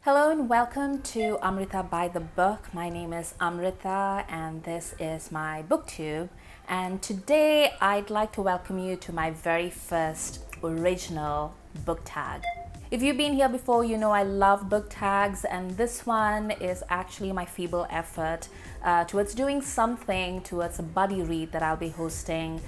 Hello and welcome to Amrita by the Book. My name is Amrita and this is my booktube. And today I'd like to welcome you to my very first original book tag. If you've been here before, you know I love book tags, and this one is actually my feeble effort towards doing something towards a buddy read that I'll be hosting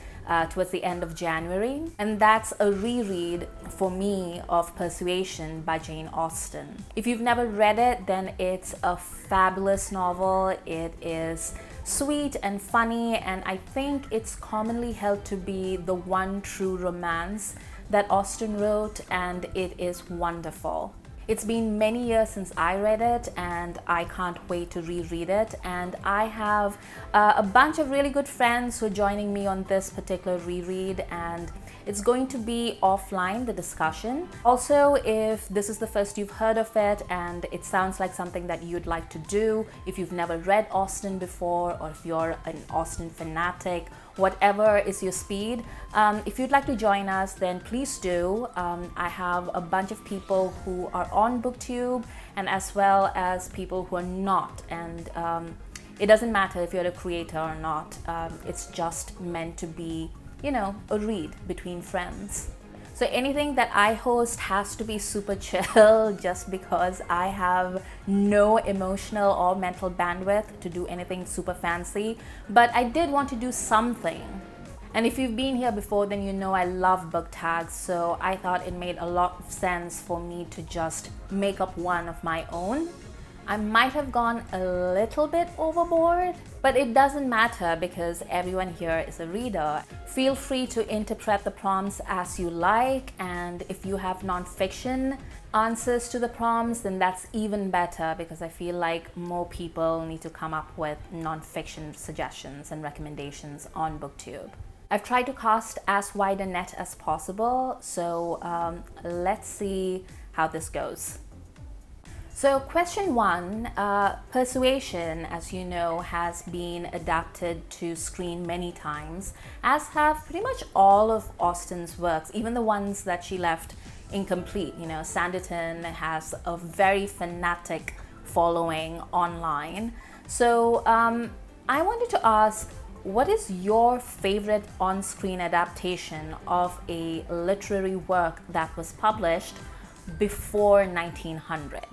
towards the end of January. And that's a reread for me of Persuasion by Jane Austen. If you've never read it, then it's a fabulous novel. It is sweet and funny, and I think it's commonly held to be the one true romance that Austen wrote, and it is wonderful. It's been many years since I read it, and I can't wait to reread it. And I have a bunch of really good friends who are joining me on this particular reread, and it's going to be offline, the discussion. Also, if this is the first you've heard of it and it sounds like something that you'd like to do, if you've never read Austen before, or if you're an Austen fanatic, whatever is your speed, if you'd like to join us, then please do. I have a bunch of people who are on BookTube, and as well as people who are not. And it doesn't matter if you're a creator or not. It's just meant to be, you know, a read between friends. So anything that I host has to be super chill, just because I have no emotional or mental bandwidth to do anything super fancy. But I did want to do something. And if you've been here before, then you know I love book tags. So I thought it made a lot of sense for me to just make up one of my own. I might have gone a little bit overboard, but it doesn't matter because everyone here is a reader. Feel free to interpret the prompts as you like, and if you have non-fiction answers to the prompts, then that's even better, because I feel like more people need to come up with non-fiction suggestions and recommendations on BookTube. I've tried to cast as wide a net as possible, so let's see how this goes. So question one, Persuasion, as you know, has been adapted to screen many times, as have pretty much all of Austen's works, even the ones that she left incomplete. You know, Sanditon has a very fanatic following online. So I wanted to ask, what is your favorite on-screen adaptation of a literary work that was published before 1900?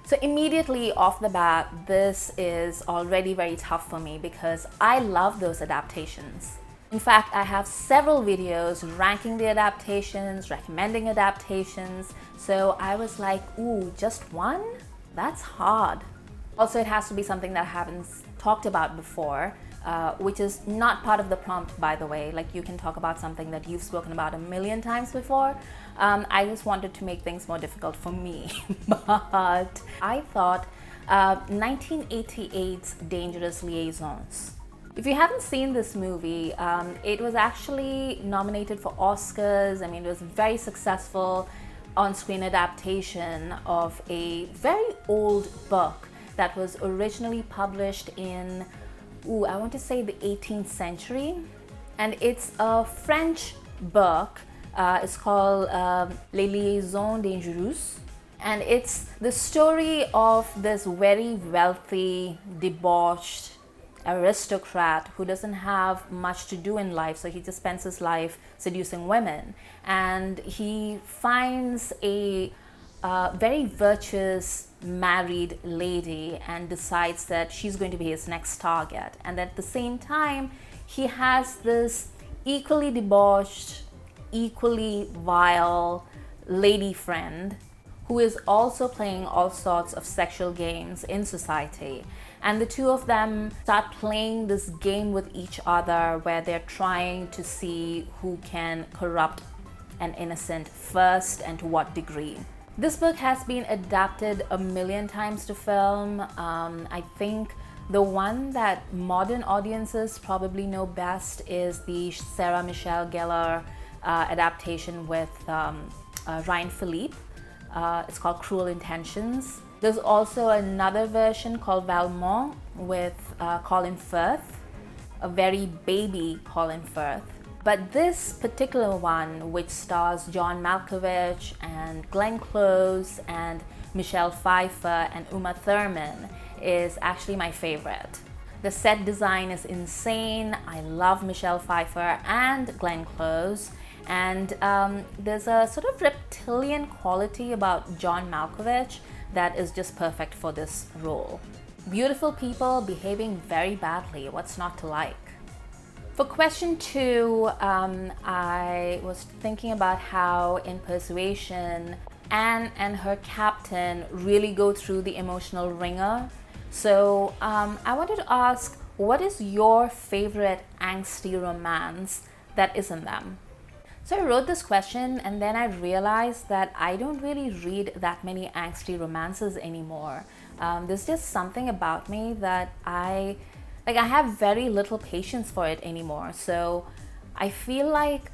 So immediately off the bat, this is already very tough for me because I love those adaptations. In fact, I have several videos ranking the adaptations, recommending adaptations. So I was like, ooh, just one? That's hard. Also, it has to be something that I haven't talked about before, which is not part of the prompt, by the way. Like, you can talk about something that you've spoken about a million times before. I just wanted to make things more difficult for me. But I thought 1988's Dangerous Liaisons. If you haven't seen this movie, it was actually nominated for Oscars. I mean, it was a very successful on-screen adaptation of a very old book that was originally published in, I want to say the 18th century. And it's a French book. It's called Les Liaisons Dangereuses. And it's the story of this very wealthy, debauched aristocrat who doesn't have much to do in life, so he just spends his life seducing women. And he finds a very virtuous married lady and decides that she's going to be his next target. And at the same time, he has this equally debauched, equally vile lady friend who is also playing all sorts of sexual games in society. And the two of them start playing this game with each other where they're trying to see who can corrupt an innocent first and to what degree. This book has been adapted a million times to film. I think the one that modern audiences probably know best is the Sarah Michelle Gellar adaptation with Ryan Philippe. It's called Cruel Intentions. There's also another version called Valmont with Colin Firth, a very baby Colin Firth. But this particular one, which stars John Malkovich and Glenn Close and Michelle Pfeiffer and Uma Thurman, is actually my favorite. The set design is insane. I love Michelle Pfeiffer and Glenn Close. And there's a sort of reptilian quality about John Malkovich that is just perfect for this role. Beautiful people behaving very badly. What's not to like? For question 2, I was thinking about how in Persuasion, Anne and her captain really go through the emotional wringer. So I wanted to ask, what is your favorite angsty romance that isn't them? So I wrote this question and then I realized that I don't really read that many angsty romances anymore. There's just something about me that I have very little patience for it anymore. So I feel like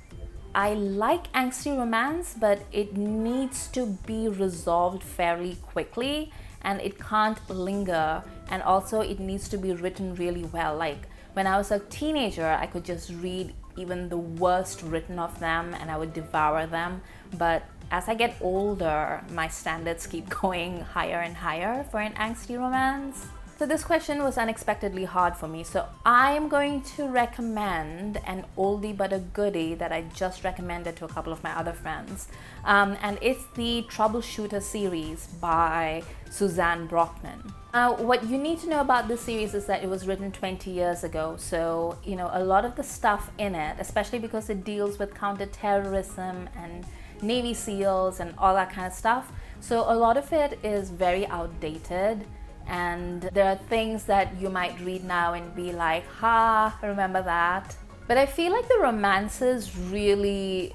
I like angsty romance, but it needs to be resolved fairly quickly and it can't linger, and also it needs to be written really well. Like when I was a teenager, I could just read even the worst written of them and I would devour them. But as I get older, my standards keep going higher and higher for an angsty romance. So this question was unexpectedly hard for me. So I'm going to recommend an oldie but a goodie that I just recommended to a couple of my other friends. And it's the Troubleshooter series by Suzanne Brockman. What you need to know about this series is that it was written 20 years ago. So, a lot of the stuff in it, especially because it deals with counterterrorism and Navy SEALs and all that kind of stuff. So a lot of it is very outdated. And there are things that you might read now and be like, ha, remember that? But I feel like the romances really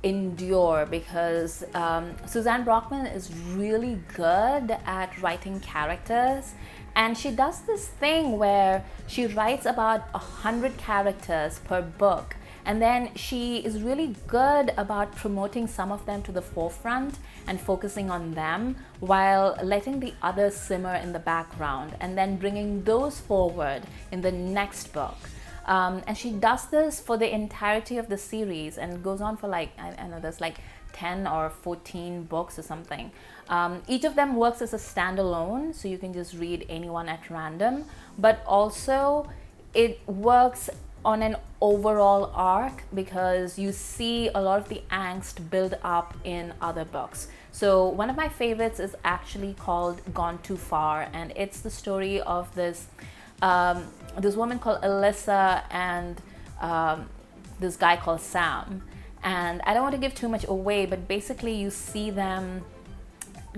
endure because Suzanne Brockman is really good at writing characters. And she does this thing where she writes about 100 characters per book. And then she is really good about promoting some of them to the forefront and focusing on them while letting the others simmer in the background and then bringing those forward in the next book. And she does this for the entirety of the series and goes on for I know there's 10 or 14 books or something. Each of them works as a standalone, so you can just read any one at random, but also it works on an overall arc because you see a lot of the angst build up in other books. So one of my favorites is actually called Gone Too Far, and it's the story of this woman called Alyssa and this guy called Sam. And I don't want to give too much away, but basically you see them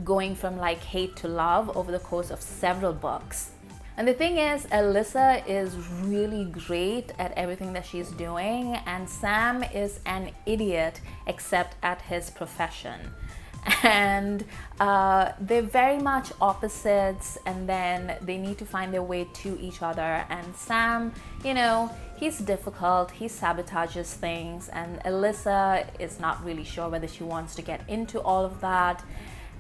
going from hate to love over the course of several books. And the thing is, Alyssa is really great at everything that she's doing, and Sam is an idiot except at his profession. And they're very much opposites, and then they need to find their way to each other. And Sam, he's difficult, he sabotages things, and Alyssa is not really sure whether she wants to get into all of that.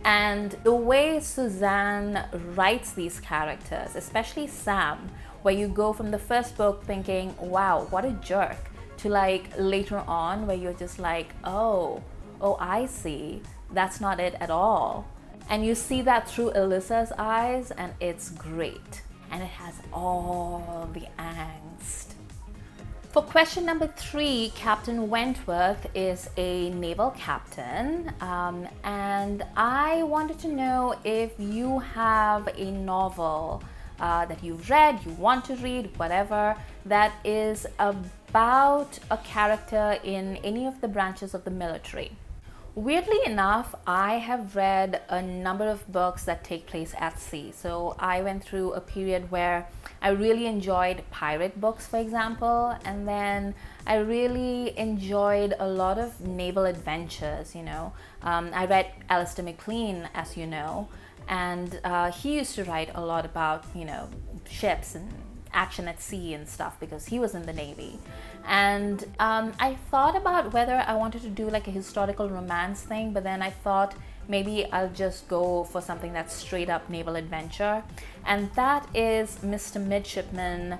And the way Suzanne writes these characters, especially Sam, where you go from the first book thinking, wow, what a jerk, to later on where you're just oh, I see, that's not it at all. And you see that through Alyssa's eyes, and it's great. And it has all the angst. For question number 3, Captain Wentworth is a naval captain, and I wanted to know if you have a novel that you've read, you want to read, whatever, that is about a character in any of the branches of the military. Weirdly enough, I have read a number of books that take place at sea. So I went through a period where I really enjoyed pirate books, for example, and then I really enjoyed a lot of naval adventures, I read Alistair MacLean, as you know, and he used to write a lot about, ships and action at sea and stuff because he was in the Navy. And I thought about whether I wanted to do a historical romance thing, but then I thought maybe I'll just go for something that's straight up naval adventure. And that is Mr. Midshipman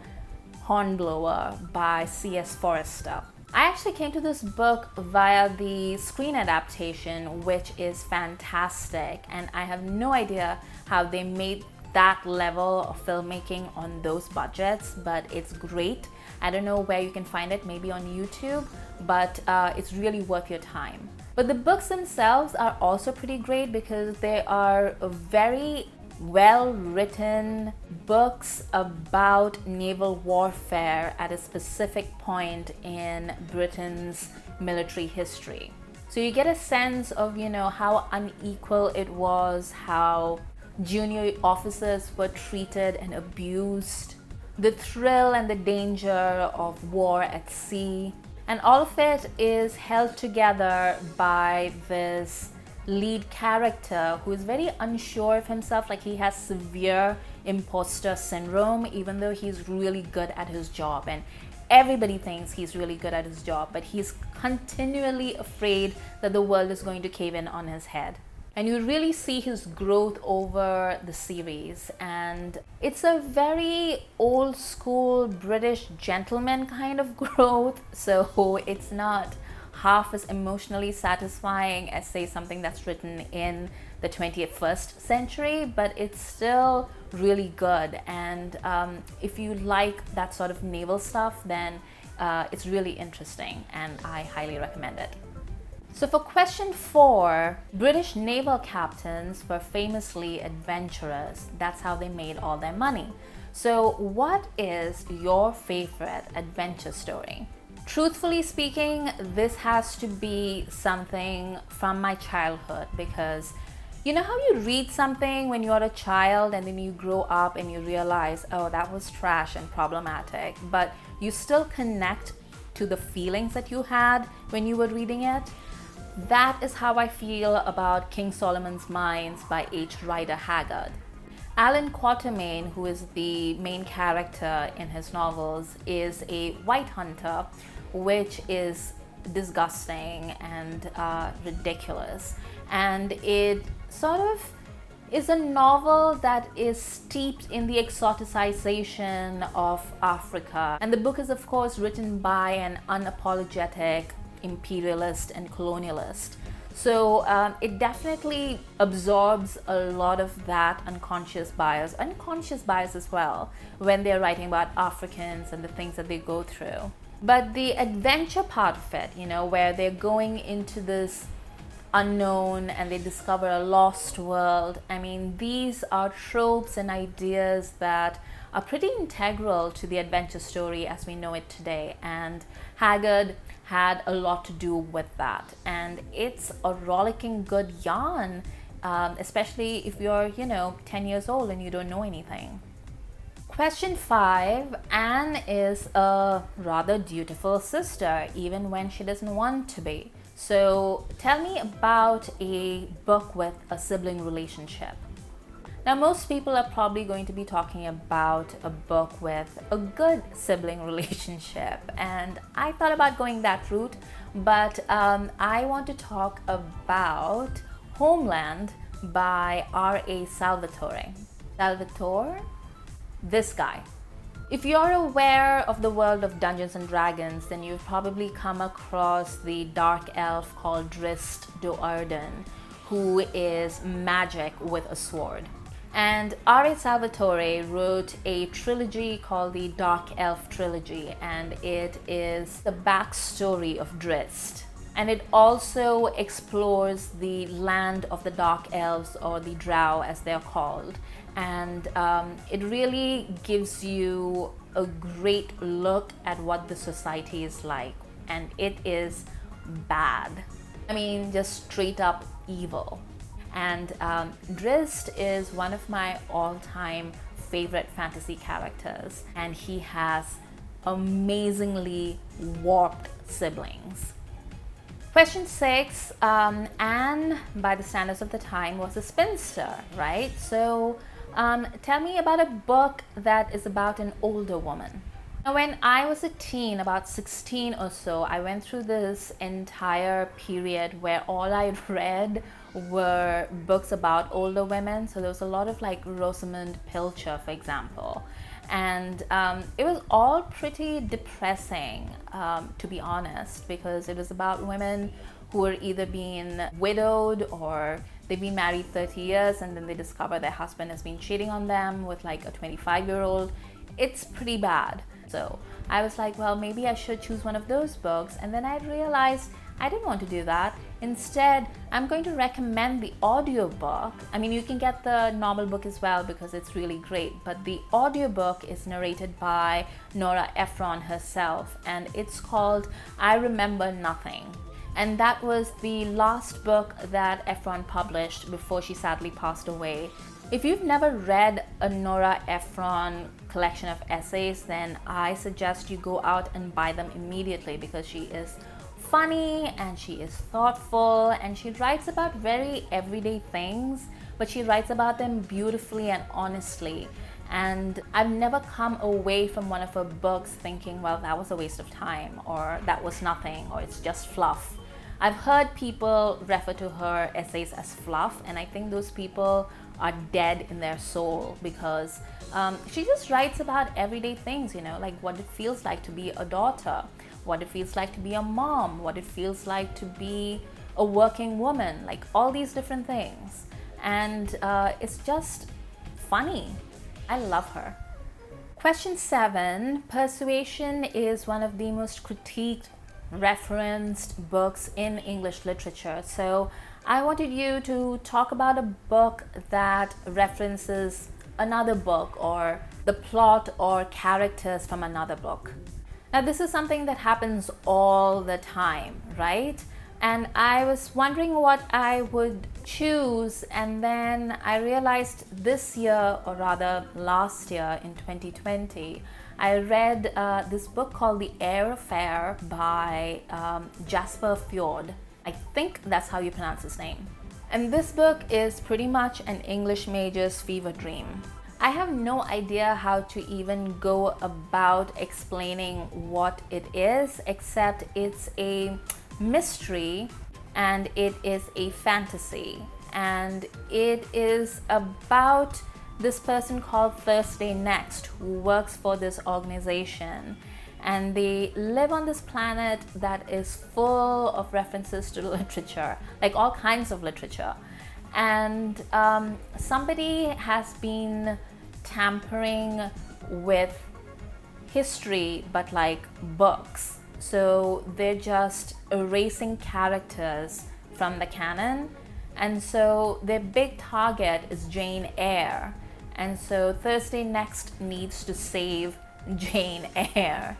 Hornblower by C.S. Forester. I actually came to this book via the screen adaptation, which is fantastic, and I have no idea how they made that level of filmmaking on those budgets, but it's great. I don't know where you can find it, maybe on YouTube, but it's really worth your time. But the books themselves are also pretty great because they are very well written books about naval warfare at a specific point in Britain's military history. So you get a sense of, how unequal it was, how junior officers were treated and abused, the thrill and the danger of war at sea. And all of it is held together by this lead character who is very unsure of himself, like he has severe imposter syndrome, even though he's really good at his job and everybody thinks he's really good at his job, but he's continually afraid that the world is going to cave in on his head. And you really see his growth over the series, and it's a very old school British gentleman kind of growth, so it's not half as emotionally satisfying as, say, something that's written in the 21st century, but it's still really good. And if you like that sort of naval stuff, then it's really interesting and I highly recommend it. So for question 4, British naval captains were famously adventurous. That's how they made all their money. So what is your favorite adventure story? Truthfully speaking, this has to be something from my childhood, because you know how you read something when you're a child and then you grow up and you realize, oh, that was trash and problematic, but you still connect to the feelings that you had when you were reading it? That is how I feel about King Solomon's Mines by H. Rider Haggard. Alan Quatermain, who is the main character in his novels, is a white hunter, which is disgusting and ridiculous. And it sort of is a novel that is steeped in the exoticization of Africa. And the book is, of course, written by an unapologetic imperialist and colonialist. So it definitely absorbs a lot of that unconscious bias as well, when they're writing about Africans and the things that they go through. But the adventure part of it, where they're going into this unknown and they discover a lost world, I mean, these are tropes and ideas that are pretty integral to the adventure story as we know it today. And Haggard had a lot to do with that. And it's a rollicking good yarn, especially if you're, 10 years old and you don't know anything. Question 5, Anne is a rather dutiful sister, even when she doesn't want to be. So tell me about a book with a sibling relationship. Now, most people are probably going to be talking about a book with a good sibling relationship, and I thought about going that route, but I want to talk about Homeland by R.A. Salvatore. Salvatore? This guy. If you're aware of the world of Dungeons and Dragons, then you've probably come across the dark elf called Drizzt Do'Urden, who is magic with a sword. And R.A. Salvatore wrote a trilogy called the Dark Elf Trilogy, and it is the backstory of Drizzt. And it also explores the land of the Dark Elves, or the Drow as they're called. And it really gives you a great look at what the society is like. And it is bad. I mean, just straight up evil. And Drizzt is one of my all-time favorite fantasy characters, and he has amazingly warped siblings. Question 6, Anne, by the standards of the time, was a spinster, right? So tell me about a book that is about an older woman. Now, when I was a teen, about 16 or so, I went through this entire period where all I read were books about older women. So there was a lot of like Rosamund Pilcher, for example. And it was all pretty depressing, to be honest, because it was about women who were either being widowed or they've been married 30 years and then they discover their husband has been cheating on them with like a 25-year-old. It's pretty bad. So I was like, well, maybe I should choose one of those books. And then I realized I didn't want to do that. Instead, I'm going to recommend the audiobook. I mean, you can get the normal book as well because it's really great, but the audiobook is narrated by Nora Ephron herself, and it's called I Remember Nothing. And that was the last book that Ephron published before she sadly passed away. If you've never read a Nora Ephron collection of essays, then I suggest you go out and buy them immediately because she is funny and she is thoughtful and she writes about very everyday things, but she writes about them beautifully and honestly. And I've never come away from one of her books thinking, well, that was a waste of time, or that was nothing, or it's just fluff. I've heard people refer to her essays as fluff, and I think those people are dead in their soul because she just writes about everyday things, you know, like what it feels like to be a daughter, what it feels like to be a mom, what it feels like to be a working woman, like all these different things. And it's just funny. I love her. Question 7. Persuasion is one of the most critiqued, referenced books in English literature. So I wanted you to talk about a book that references another book or the plot or characters from another book. Now, this is something that happens all the time, right? And I was wondering what I would choose, and then I realized this year, or rather last year in 2020, I read this book called The Air Affair by Jasper Fjord. I think that's how you pronounce his name. And this book is pretty much an English major's fever dream. I have no idea how to even go about explaining what it is, except it's a mystery and it is a fantasy. And it is about this person called Thursday Next who works for this organization. And they live on this planet that is full of references to literature, like all kinds of literature. And somebody has been tampering with history, but like books. So they're just erasing characters from the canon. And so their big target is Jane Eyre. And so Thursday Next needs to save Jane Eyre.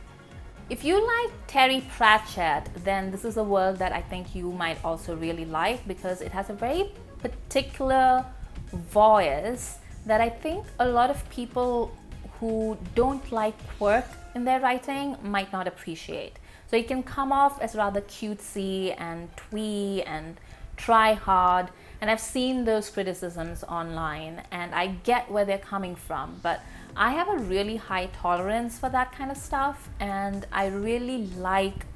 If you like Terry Pratchett, then this is a world that I think you might also really like because it has a very particular voice that I think a lot of people who don't like quirk in their writing might not appreciate. So it can come off as rather cutesy and twee and try hard, and I've seen those criticisms online and I get where they're coming from, but I have a really high tolerance for that kind of stuff, and I really like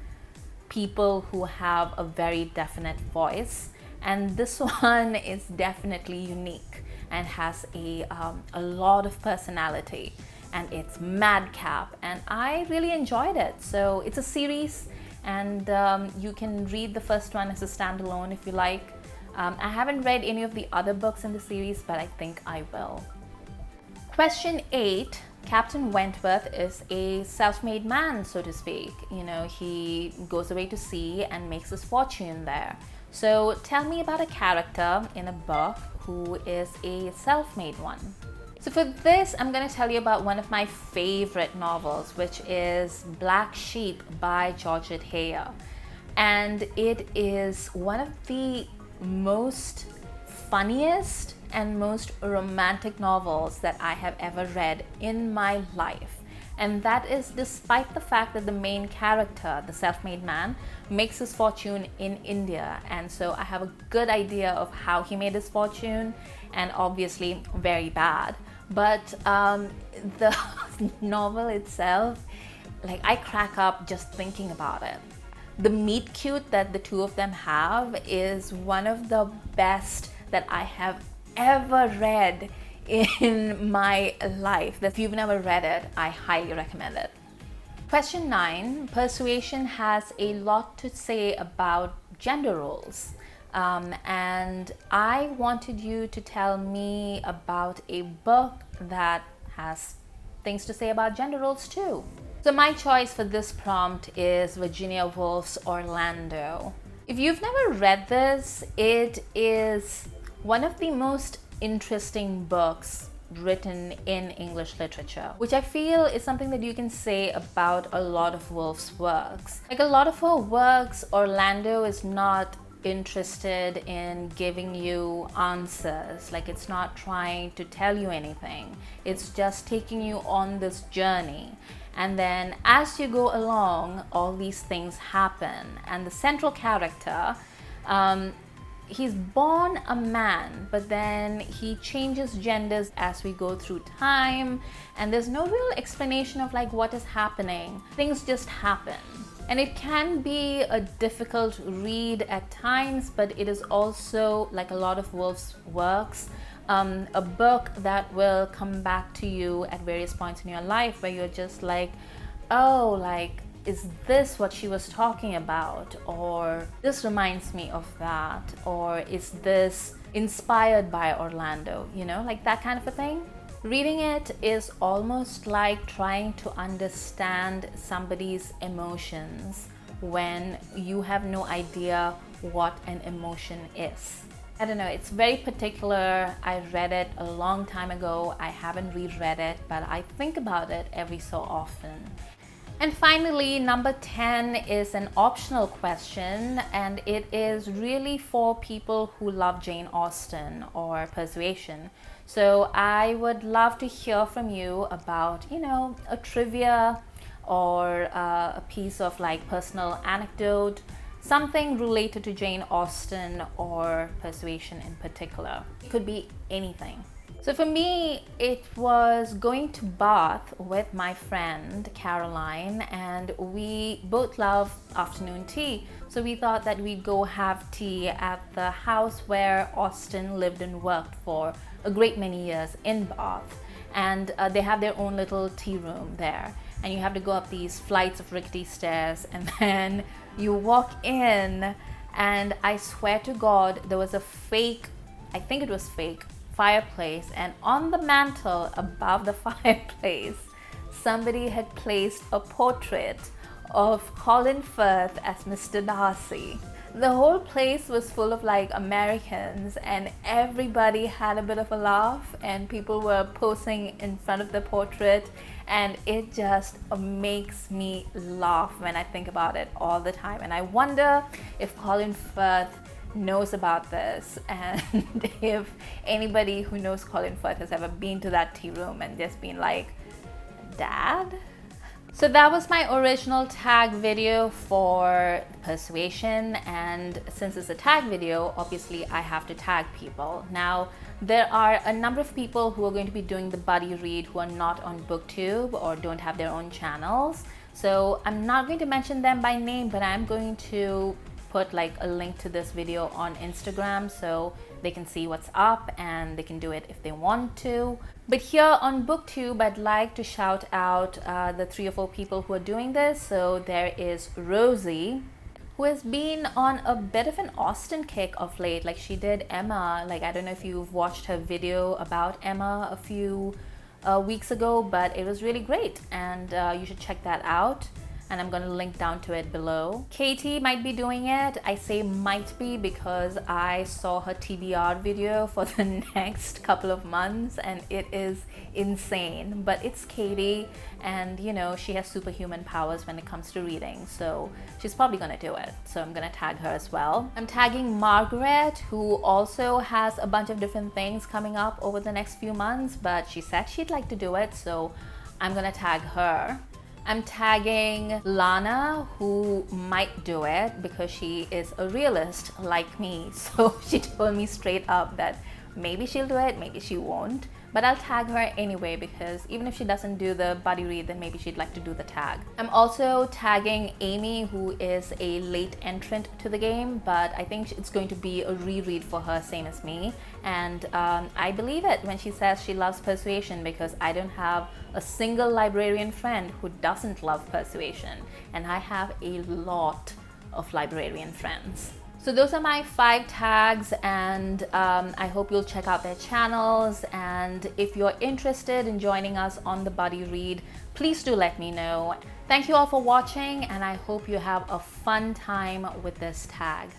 people who have a very definite voice, and this one is definitely unique and has a lot of personality, and it's madcap, and I really enjoyed it. So it's a series, and you can read the first one as a standalone if you like. I haven't read any of the other books in the series, but I think I will. Question 8. Captain Wentworth is a self-made man, so to speak. You know, he goes away to sea and makes his fortune there. So tell me about a character in a book who is a self-made one. So for this, I'm going to tell you about one of my favorite novels, which is Black Sheep by Georgette Heyer. And it is one of the most funniest and most romantic novels that I have ever read in my life. And that is despite the fact that the main character, the self-made man, makes his fortune in India. And so I have a good idea of how he made his fortune, and obviously very bad. But the novel itself, like, I crack up just thinking about it. The meet cute that the two of them have is one of the best that I have ever read in my life. If you've never read it, I highly recommend it. Question 9. Persuasion has a lot to say about gender roles. And I wanted you to tell me about a book that has things to say about gender roles too. So my choice for this prompt is Virginia Woolf's Orlando. If you've never read this, it is one of the most interesting books written in English literature, which I feel is something that you can say about a lot of Woolf's works. Like a lot of her works, Orlando is not interested in giving you answers. Like it's not trying to tell you anything. It's just taking you on this journey. And then as you go along, all these things happen. And the central character, he's born a man, but then he changes genders as we go through time. And there's no real explanation of like what is happening. Things just happen. And it can be a difficult read at times, but it is also, like a lot of Woolf's works, a book that will come back to you at various points in your life where you're just like, oh, like, is this what she was talking about? Or this reminds me of that. Or is this inspired by Orlando? You know, like that kind of a thing. Reading it is almost like trying to understand somebody's emotions when you have no idea what an emotion is. I don't know, it's very particular. I read it a long time ago. I haven't reread it, but I think about it every so often. And finally, number 10 is an optional question, and it is really for people who love Jane Austen or Persuasion. So I would love to hear from you about, you know, a trivia or a piece of like personal anecdote, something related to Jane Austen or Persuasion in particular. It could be anything. So for me, it was going to Bath with my friend Caroline, and we both love afternoon tea. So we thought that we'd go have tea at the house where Austen lived and worked for a great many years in Bath. And they have their own little tea room there. And you have to go up these flights of rickety stairs, and then you walk in, and I swear to God, there was a fake, I think it was fake, fireplace, and on the mantle above the fireplace somebody had placed a portrait of Colin Firth as Mr. Darcy. The whole place was full of like Americans, and everybody had a bit of a laugh, and people were posing in front of the portrait, and it just makes me laugh when I think about it all the time. And I wonder if Colin Firth knows about this, and if anybody who knows Colin Firth has ever been to that tea room and just been like, Dad? So that was my original tag video for Persuasion, and since it's a tag video, obviously I have to tag people. Now, there are a number of people who are going to be doing the buddy read who are not on BookTube or don't have their own channels. So I'm not going to mention them by name, but I'm going to put like a link to this video on Instagram so they can see what's up and they can do it if they want to. But here on BookTube, I'd like to shout out the 3 or 4 people who are doing this. So there is Rosie, who has been on a bit of an Austen kick of late. Like she did Emma. Like I don't know if you've watched her video about Emma a few weeks ago, but it was really great, and you should check that out. And I'm going to link down to it below. Katie might be doing it. I say might be because I saw her TBR video for the next couple of months, and it is insane. But it's Katie, and you know, she has superhuman powers when it comes to reading, so she's probably going to do it. So I'm going to tag her as well. I'm tagging Margaret, who also has a bunch of different things coming up over the next few months, but she said she'd like to do it, so I'm going to tag her. I'm tagging Lana, who might do it because she is a realist like me. So she told me straight up that maybe she'll do it, maybe she won't. but I'll tag her anyway because even if she doesn't do the buddy read, then maybe she'd like to do the tag. I'm also tagging Amy, who is a late entrant to the game, but I think it's going to be a reread for her, same as me. And I believe it when she says she loves Persuasion, because I don't have a single librarian friend who doesn't love Persuasion, and I have a lot of librarian friends. So those are my 5 tags, and I hope you'll check out their channels. And if you're interested in joining us on the Buddy Read, please do let me know. Thank you all for watching, and I hope you have a fun time with this tag.